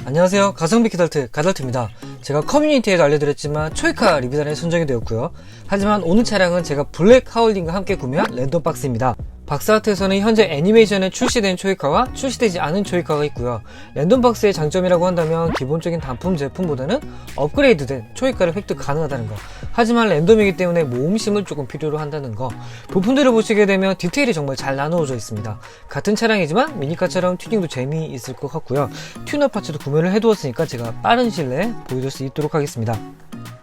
안녕하세요, 가성비 키달트 가달트입니다. 제가 커뮤니티에도 알려드렸지만 초이카 리뷰단에 선정이 되었고요. 하지만 오늘 차량은 제가 블랙 하울링과 함께 구매한 랜덤 박스입니다. 박스아트에서는 현재 애니메이션에 출시된 초이카와 출시되지 않은 초이카가 있고요. 랜덤 박스의 장점이라고 한다면 기본적인 단품 제품보다는 업그레이드된 초이카를 획득 가능하다는 거. 하지만 랜덤이기 때문에 모음심을 조금 필요로 한다는 거. 부품들을 보시게 되면 디테일이 정말 잘 나누어져 있습니다. 같은 차량이지만 미니카처럼 튜닝도 재미있을 것 같고요. 튜너 파츠도 구매를 해두었으니까 제가 빠른 시일 내에 보여줄 수 있도록 하겠습니다.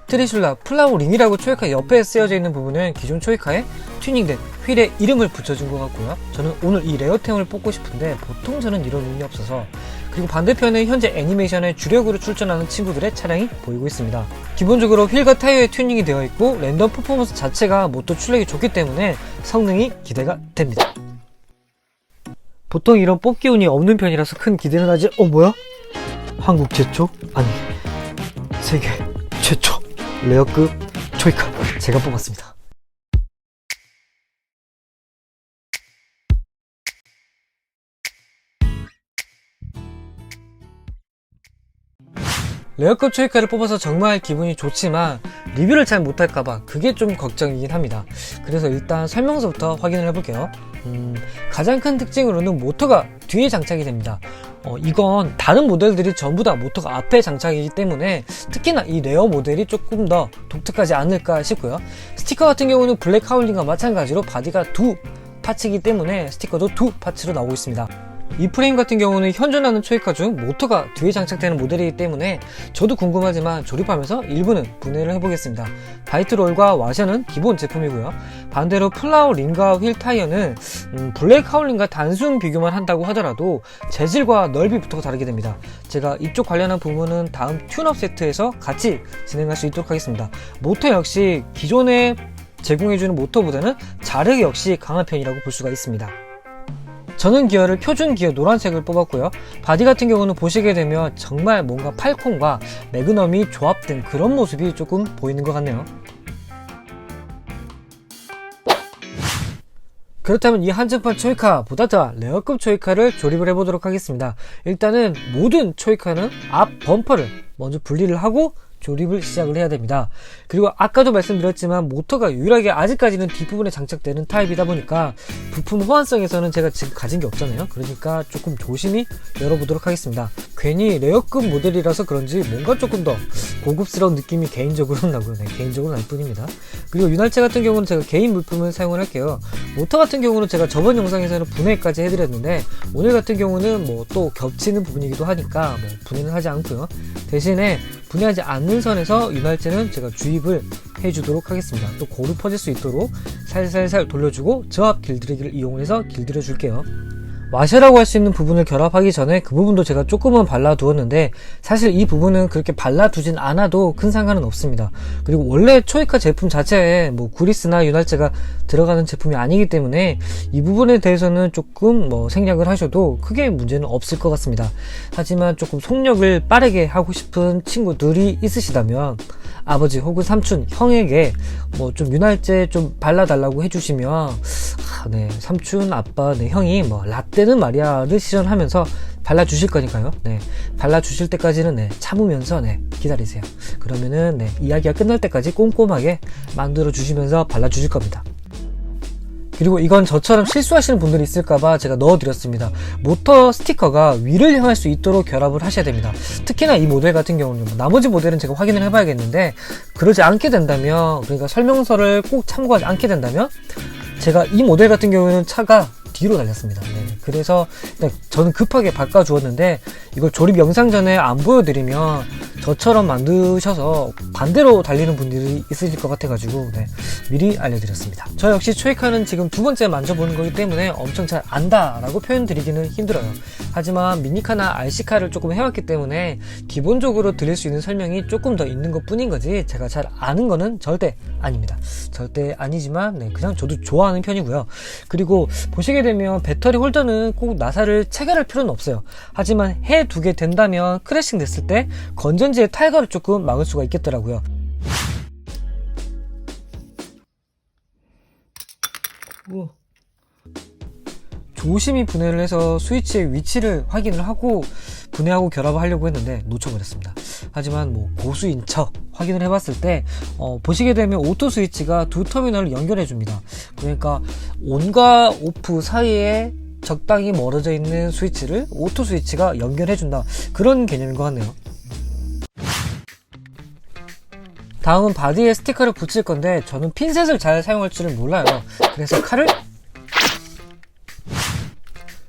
트리슐라 플라워 링이라고 초이카 옆에 쓰여져 있는 부분은 기존 초이카에 튜닝된 휠의 이름을 붙여준 것 같고요. 저는 오늘 이 레어템을 뽑고 싶은데 보통 저는 이런 운이 없어서. 그리고 반대편에 현재 애니메이션에 주력으로 출전하는 친구들의 차량이 보이고 있습니다. 기본적으로 휠과 타이어에 튜닝이 되어 있고 랜덤 퍼포먼스 자체가 모터 출력이 좋기 때문에 성능이 기대가 됩니다. 보통 이런 뽑기 운이 없는 편이라서 큰 기대는 하지. 뭐야? 한국 최초? 아니, 세계 최초 레어급 초이카 제가 뽑았습니다. 레어급 초이카를 뽑아서 정말 기분이 좋지만 리뷰를 잘 못할까봐 그게 좀 걱정이긴 합니다. 그래서 일단 설명서부터 확인을 해볼게요. 가장 큰 특징으로는 모터가 뒤에 장착이 됩니다. 이건 다른 모델들이 전부 다 모터가 앞에 장착이기 때문에 특히나 이 레어 모델이 조금 더 독특하지 않을까 싶고요. 스티커 같은 경우는 블랙 하울링과 마찬가지로 바디가 두 파츠이기 때문에 스티커도 두 파츠로 나오고 있습니다. 이 프레임 같은 경우는 현존하는 초이카 중 모터가 뒤에 장착되는 모델이기 때문에 저도 궁금하지만 조립하면서 일부는 분해를 해보겠습니다. 바이트롤과 와셔는 기본 제품이고요. 반대로 플라워 링과 휠 타이어는 블랙 하울링과 단순 비교만 한다고 하더라도 재질과 넓이부터가 다르게 됩니다. 제가 이쪽 관련한 부분은 다음 튠업 세트에서 같이 진행할 수 있도록 하겠습니다. 모터 역시 기존에 제공해주는 모터보다는 자력 역시 강한 편이라고 볼 수가 있습니다. 저는 기어를 표준 기어 노란색을 뽑았고요. 바디 같은 경우는 보시게 되면 정말 뭔가 팔콘과 매그넘이 조합된 그런 모습이 조금 보이는 것 같네요. 그렇다면 이 한정판 초이카보다 더 레어급 초이카를 조립을 해보도록 하겠습니다. 일단은 모든 초이카는 앞 범퍼를 먼저 분리를 하고 조립을 시작을 해야 됩니다. 그리고 아까도 말씀드렸지만 모터가 유일하게 아직까지는 뒷부분에 장착되는 타입이다 보니까 부품 호환성에서는 제가 지금 가진 게 없잖아요. 그러니까 조금 조심히 열어보도록 하겠습니다. 괜히 레어급 모델이라서 그런지 뭔가 조금 더 고급스러운 느낌이 개인적으로는 나고요. 네, 개인적으로는 날 뿐입니다. 그리고 윤활체 같은 경우는 제가 개인 물품을 사용을 할게요. 모터 같은 경우는 제가 저번 영상에서는 분해까지 해드렸는데 오늘 같은 경우는 뭐 또 겹치는 부분이기도 하니까 뭐 분해는 하지 않고요. 대신에 분해하지 않는 선에서 윤활제는 제가 주입을 해주도록 하겠습니다. 또 고루 퍼질 수 있도록 살살살 돌려주고 저압 길들이기를 이용해서 길들여 줄게요. 와셔라고 할 수 있는 부분을 결합하기 전에 그 부분도 제가 조금은 발라두었는데 사실 이 부분은 그렇게 발라두진 않아도 큰 상관은 없습니다. 그리고 원래 초이카 제품 자체에 뭐 구리스나 윤활제가 들어가는 제품이 아니기 때문에 이 부분에 대해서는 조금 생략을 하셔도 크게 문제는 없을 것 같습니다. 하지만 조금 속력을 빠르게 하고 싶은 친구들이 있으시다면 아버지 혹은 삼촌, 형에게 좀 윤활제 좀 발라달라고 해주시면 네, 삼촌, 아빠, 네, 형이 라떼는 마리아를 실현하면서 발라주실 거니까요. 네, 발라주실 때까지는 네, 참으면서 네, 기다리세요. 그러면은 네, 이야기가 끝날 때까지 꼼꼼하게 만들어 주시면서 발라주실 겁니다. 그리고 이건 저처럼 실수하시는 분들이 있을까봐 제가 넣어드렸습니다. 모터 스티커가 위를 향할 수 있도록 결합을 하셔야 됩니다. 특히나 이 모델 같은 경우는 나머지 모델은 제가 확인을 해봐야겠는데 그러지 않게 된다면, 그러니까 설명서를 꼭 참고하지 않게 된다면 제가 이 모델 같은 경우에는 차가 뒤로 달렸습니다. 네, 그래서 저는 급하게 바꿔주었는데 이걸 조립 영상 전에 안 보여드리면 저처럼 만드셔서 반대로 달리는 분들이 있으실 것 같아가지고 네, 미리 알려드렸습니다. 저 역시 초이카는 지금 두 번째 만져보는 거기 때문에 엄청 잘 안다라고 표현드리기는 힘들어요. 하지만 미니카나 RC카를 조금 해왔기 때문에 기본적으로 드릴 수 있는 설명이 조금 더 있는 것 뿐인 거지 제가 잘 아는 거는 절대 아닙니다. 절대 아니지만 네, 그냥 저도 좋아하는 편이고요. 그리고 보시게 되면 배터리 홀더는 꼭 나사를 체결할 필요는 없어요. 하지만 해두게 된다면 크래싱 됐을 때 건전지의 탈거를 조금 막을 수가 있겠더라고요. 조심히 분해를 해서 스위치의 위치를 확인을 하고 분해하고 결합을 하려고 했는데 놓쳐버렸습니다. 하지만 뭐 고수인 척 확인을 해봤을 때 보시게 되면 오토 스위치가 두 터미널을 연결해 줍니다. 그러니까 온과 오프 사이에 적당히 멀어져 있는 스위치를 오토 스위치가 연결해 준다, 그런 개념인 것 같네요. 다음은 바디에 스티커를 붙일 건데 저는 핀셋을 잘 사용할 줄은 몰라요. 그래서 칼을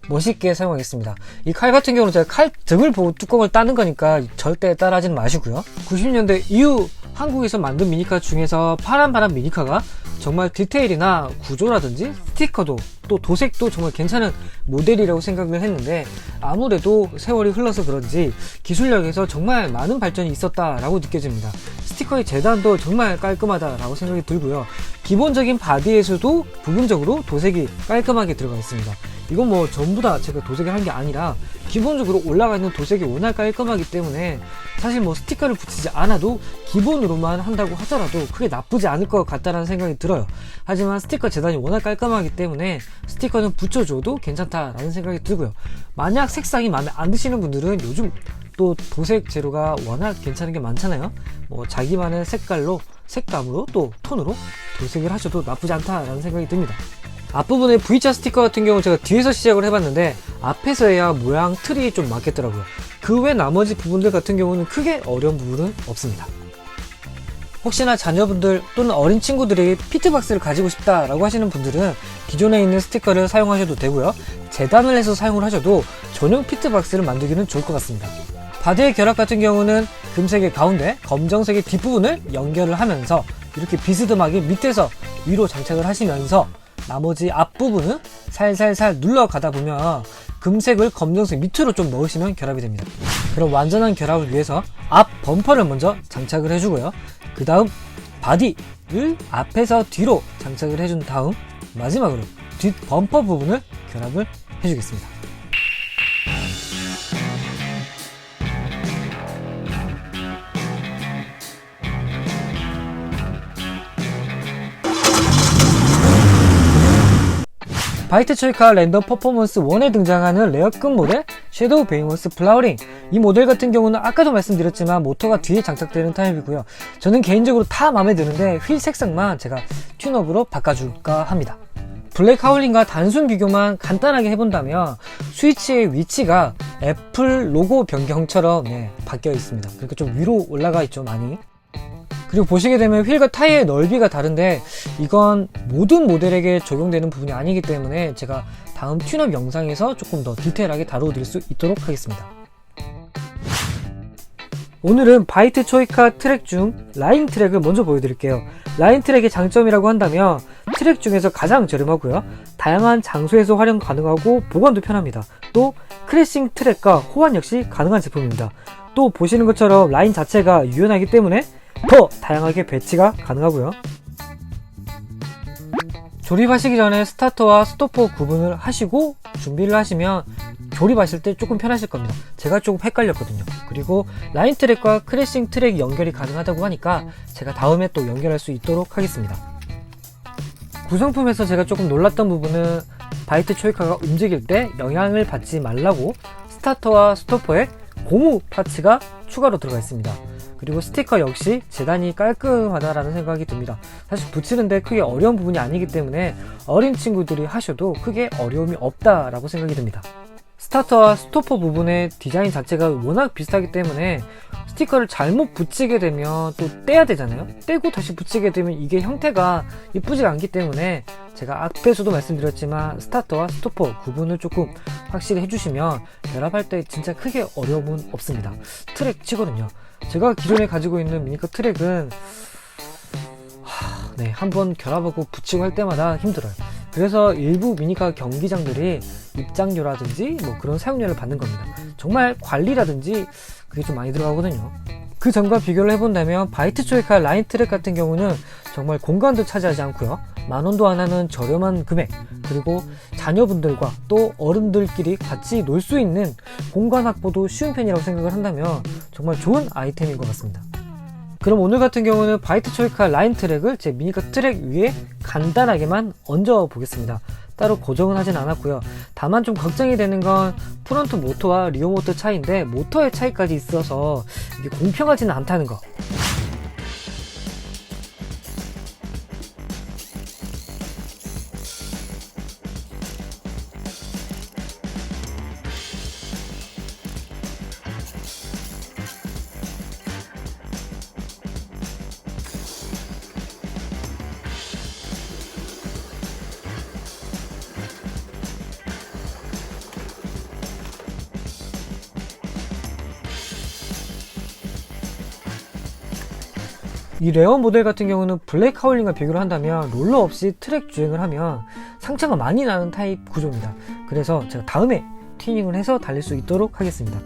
멋있게 사용하겠습니다. 이 칼 같은 경우는 제가 칼 등을 보고 뚜껑을 따는 거니까 절대 따라하지는 마시고요. 90년대 이후 한국에서 만든 미니카 중에서 파란파란 미니카가 정말 디테일이나 구조라든지 스티커도 또 도색도 정말 괜찮은 모델이라고 생각을 했는데, 아무래도 세월이 흘러서 그런지 기술력에서 정말 많은 발전이 있었다라고 느껴집니다. 스티커의 재단도 정말 깔끔하다라고 생각이 들고요. 기본적인 바디에서도 부분적으로 도색이 깔끔하게 들어가 있습니다. 이건 뭐 전부 다 제가 도색을 한 게 아니라 기본적으로 올라가 있는 도색이 워낙 깔끔하기 때문에 사실 뭐 스티커를 붙이지 않아도 기본으로만 한다고 하더라도 크게 나쁘지 않을 것 같다는 생각이 들어요. 하지만 스티커 재단이 워낙 깔끔하기 때문에 스티커는 붙여줘도 괜찮다라는 생각이 들고요. 만약 색상이 마음에 안 드시는 분들은 요즘 또 도색 재료가 워낙 괜찮은 게 많잖아요. 뭐 자기만의 색깔로, 색감으로 또 톤으로 도색을 하셔도 나쁘지 않다라는 생각이 듭니다. 앞부분의 V자 스티커 같은 경우 제가 뒤에서 시작을 해봤는데 앞에서 해야 모양 틀이 좀 맞겠더라고요. 그 외 나머지 부분들 같은 경우는 크게 어려운 부분은 없습니다. 혹시나 자녀분들 또는 어린 친구들이 피트박스를 가지고 싶다라고 하시는 분들은 기존에 있는 스티커를 사용하셔도 되고요. 재단을 해서 사용을 하셔도 전용 피트박스를 만들기는 좋을 것 같습니다. 바디의 결합 같은 경우는 금색의 가운데, 검정색의 뒷부분을 연결을 하면서 이렇게 비스듬하게 밑에서 위로 장착을 하시면서 나머지 앞부분은 살살살 눌러가다 보면 금색을 검정색 밑으로 좀 넣으시면 결합이 됩니다. 그럼 완전한 결합을 위해서 앞 범퍼를 먼저 장착을 해주고요. 그 다음 바디를 앞에서 뒤로 장착을 해준 다음 마지막으로 뒷 범퍼 부분을 결합을 해주겠습니다. 바이트 초이카 랜덤 퍼포먼스 1에 등장하는 레어급 모델 섀도우 베이머스 플라워링, 이 모델 같은 경우는 아까도 말씀드렸지만 모터가 뒤에 장착되는 타입이고요. 저는 개인적으로 다 마음에 드는데 휠 색상만 제가 튠업으로 바꿔줄까 합니다. 블랙 하울링과 단순 비교만 간단하게 해본다면 스위치의 위치가 애플 로고 변경처럼 바뀌어 있습니다. 그러니까 좀 위로 올라가 있죠, 많이. 그리고 보시게 되면 휠과 타이어의 넓이가 다른데 이건 모든 모델에게 적용되는 부분이 아니기 때문에 제가 다음 튠업 영상에서 조금 더 디테일하게 다뤄드릴 수 있도록 하겠습니다. 오늘은 바이트 초이카 트랙 중 라인 트랙을 먼저 보여드릴게요. 라인 트랙의 장점이라고 한다면 트랙 중에서 가장 저렴하고요. 다양한 장소에서 활용 가능하고 보관도 편합니다. 또 크래싱 트랙과 호환 역시 가능한 제품입니다. 또 보시는 것처럼 라인 자체가 유연하기 때문에 더 다양하게 배치가 가능하고요. 조립하시기 전에 스타터와 스토퍼 구분을 하시고 준비를 하시면 조립하실 때 조금 편하실 겁니다. 제가 조금 헷갈렸거든요. 그리고 라인 트랙과 크래싱 트랙 연결이 가능하다고 하니까 제가 다음에 또 연결할 수 있도록 하겠습니다. 구성품에서 제가 조금 놀랐던 부분은 바이트 초이카가 움직일 때 영향을 받지 말라고 스타터와 스토퍼에 고무 파츠가 추가로 들어가 있습니다. 그리고 스티커 역시 재단이 깔끔하다라는 생각이 듭니다. 사실 붙이는데 크게 어려운 부분이 아니기 때문에 어린 친구들이 하셔도 크게 어려움이 없다라고 생각이 듭니다. 스타터와 스토퍼 부분의 디자인 자체가 워낙 비슷하기 때문에 스티커를 잘못 붙이게 되면 또 떼야 되잖아요. 떼고 다시 붙이게 되면 이게 형태가 이쁘지가 않기 때문에 제가 앞에서도 말씀드렸지만 스타터와 스토퍼 구분을 조금 확실히 해주시면 결합할 때 진짜 크게 어려움은 없습니다. 트랙 치거든요. 제가 기존에 가지고 있는 미니카 트랙은 한번 결합하고 붙이고 할 때마다 힘들어요. 그래서 일부 미니카 경기장들이 입장료라든지 뭐 그런 사용료를 받는 겁니다. 정말 관리라든지 그게 좀 많이 들어가거든요. 그 전과 비교를 해본다면 바이트 초이카 라인 트랙 같은 경우는 정말 공간도 차지하지 않고요. 만원도 안 하는 저렴한 금액, 그리고 자녀분들과 또 어른들끼리 같이 놀 수 있는 공간 확보도 쉬운 편이라고 생각을 한다면 정말 좋은 아이템인 것 같습니다. 그럼 오늘 같은 경우는 바이트 초이카 라인 트랙을 제 미니카 트랙 위에 간단하게만 얹어 보겠습니다. 따로 고정은 하진 않았고요. 다만 좀 걱정이 되는 건 프론트 모터와 리어 모터 차이인데 모터의 차이까지 있어서 이게 공평하지는 않다는 거. 이 레어 모델 같은 경우는 블랙 하울링과 비교를 한다면 롤러 없이 트랙 주행을 하면 상처가 많이 나는 타입 구조입니다. 그래서 제가 다음에 튜닝을 해서 달릴 수 있도록 하겠습니다.